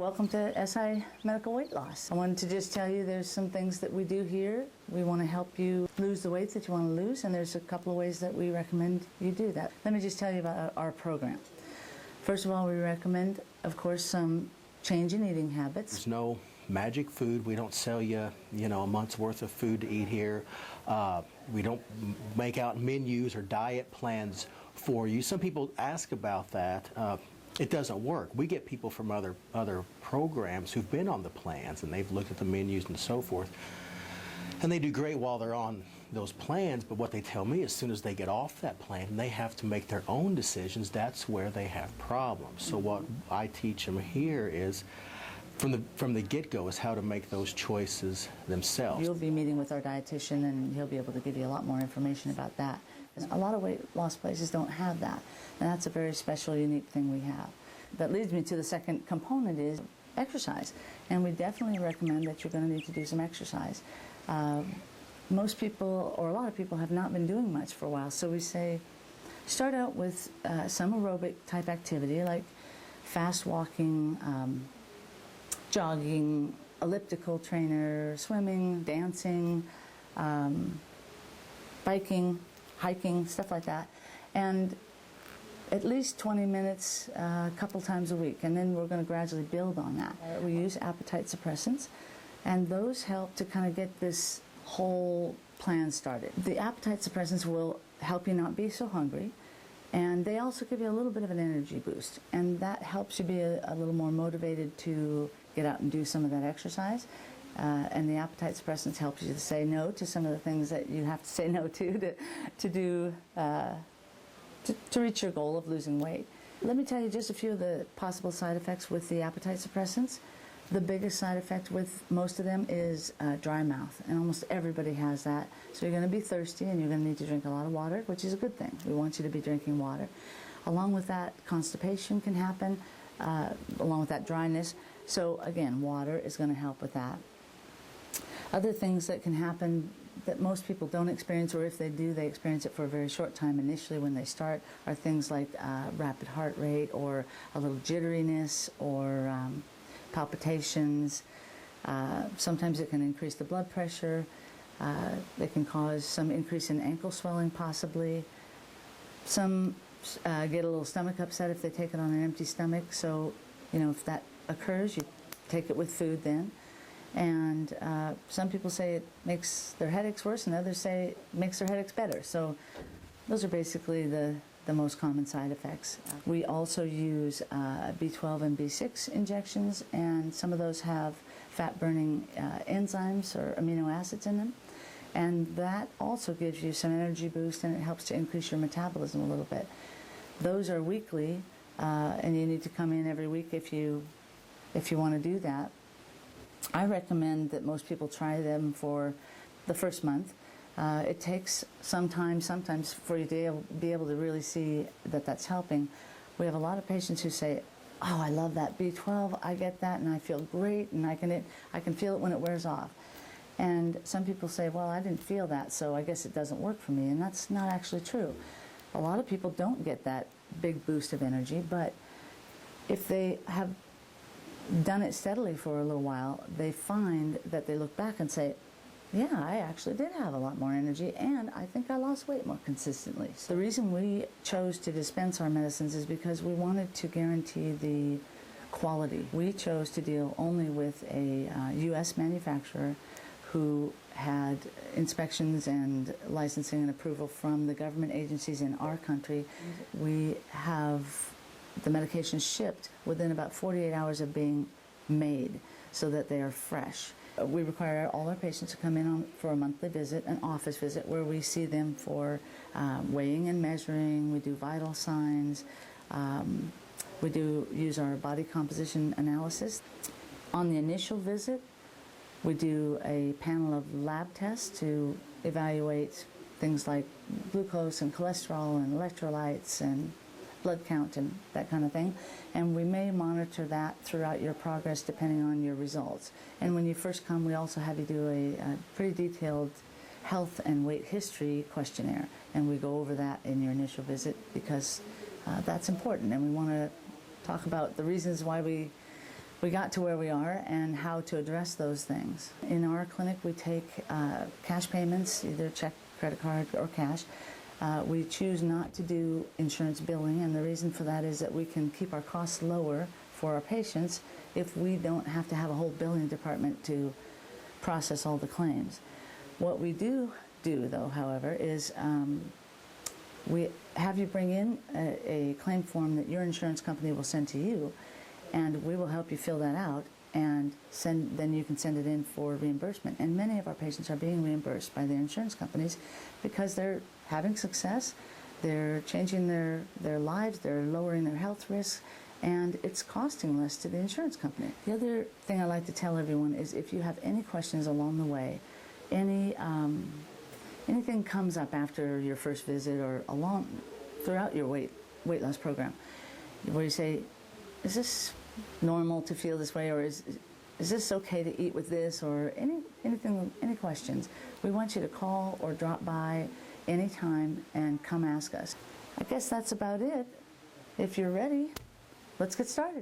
Welcome to SI Medical Weight Loss. I wanted to just tell you there's some things that we do here. We want to help you lose the weight that you want to lose, and there's a couple of ways that we recommend you do that. Let me just tell you about our program. First of all, we recommend, of course, some change in eating habits. There's no magic food. We don't sell you, a month's worth of food to eat here. We don't make out menus or diet plans for you. Some people ask about that. It doesn't work. We get people from other programs who've been on the plans and they've looked at the menus and so forth. And they do great while they're on those plans, but what they tell me, as soon as they get off that plan and they have to make their own decisions, that's where they have problems. So what I teach them here is, from the get-go, is how to make those choices themselves. You'll be meeting with our dietitian and he'll be able to give you a lot more information about that. A lot of weight loss places don't have that, and that's a very special, unique thing we have. That leads me to the second component is exercise, and we definitely recommend that you're going to need to do some exercise. Most people, or a lot of people, have not been doing much for a while, so we say start out with some aerobic type activity like fast walking, jogging, elliptical trainer, swimming, dancing, biking, hiking, stuff like that, and at least 20 minutes a couple times a week, and then we're going to gradually build on that. We use appetite suppressants, and those help to kind of get this whole plan started. The appetite suppressants will help you not be so hungry, and they also give you a little bit of an energy boost, and that helps you be a little more motivated to get out and do some of that exercise. And the appetite suppressants helps you to say no to some of the things that you have to say no to reach your goal of losing weight. Let me tell you just a few of the possible side effects with the appetite suppressants. The biggest side effect with most of them is dry mouth, and almost everybody has that. So you're going to be thirsty and you're going to need to drink a lot of water, which is a good thing. We want you to be drinking water. Along with that, constipation can happen, along with that dryness. So again, water is going to help with that. Other things that can happen that most people don't experience, or if they do, they experience it for a very short time initially when they start, are things like rapid heart rate, or a little jitteriness, or palpitations. Sometimes it can increase the blood pressure. It can cause some increase in ankle swelling possibly. Some get a little stomach upset if they take it on an empty stomach. So, if that occurs, you take it with food then. And some people say it makes their headaches worse, and others say it makes their headaches better. So those are basically the most common side effects. We also use B12 and B6 injections, and some of those have fat-burning enzymes or amino acids in them. And that also gives you some energy boost, and it helps to increase your metabolism a little bit. Those are weekly, and you need to come in every week if you want to do that. I recommend that most people try them for the first month. It takes some time sometimes for you to be able to really see that that's helping. We have a lot of patients who say, oh, I love that B12, I get that and I feel great, and I can feel it when it wears off. And some people say, well, I didn't feel that, so I guess it doesn't work for me, and that's not actually true. A lot of people don't get that big boost of energy, but if they have done it steadily for a little while, they find that they look back and say, yeah, I actually did have a lot more energy, and I think I lost weight more consistently. So the reason we chose to dispense our medicines is because we wanted to guarantee the quality. We chose to deal only with a U.S. manufacturer who had inspections and licensing and approval from the government agencies in our country. We have the medications shipped within about 48 hours of being made so that they are fresh. We require all our patients to come in for a monthly visit, an office visit, where we see them for weighing and measuring. We do vital signs. We do use our body composition analysis. On the initial visit, we do a panel of lab tests to evaluate things like glucose and cholesterol and electrolytes and blood count and that kind of thing, and we may monitor that throughout your progress depending on your results. And when you first come, we also have you do a pretty detailed health and weight history questionnaire, and we go over that in your initial visit because that's important, and we want to talk about the reasons why we we got to where we are and how to address those things. In our clinic, we take cash payments, either check, credit card, or cash. We choose not to do insurance billing, and the reason for that is that we can keep our costs lower for our patients if we don't have to have a whole billing department to process all the claims. What we do though, however, is we have you bring in a claim form that your insurance company will send to you, and we will help you fill that out, and then you can send it in for reimbursement. And many of our patients are being reimbursed by their insurance companies because they're having success, they're changing their lives, they're lowering their health risks, and it's costing less to the insurance company. The other thing I like to tell everyone is if you have any questions along the way, anything comes up after your first visit or throughout your weight loss program, where you say, is this normal to feel this way, or is this okay to eat with this, or any questions, we want you to call or drop by anytime and come ask us. I guess that's about it. If you're ready, let's get started.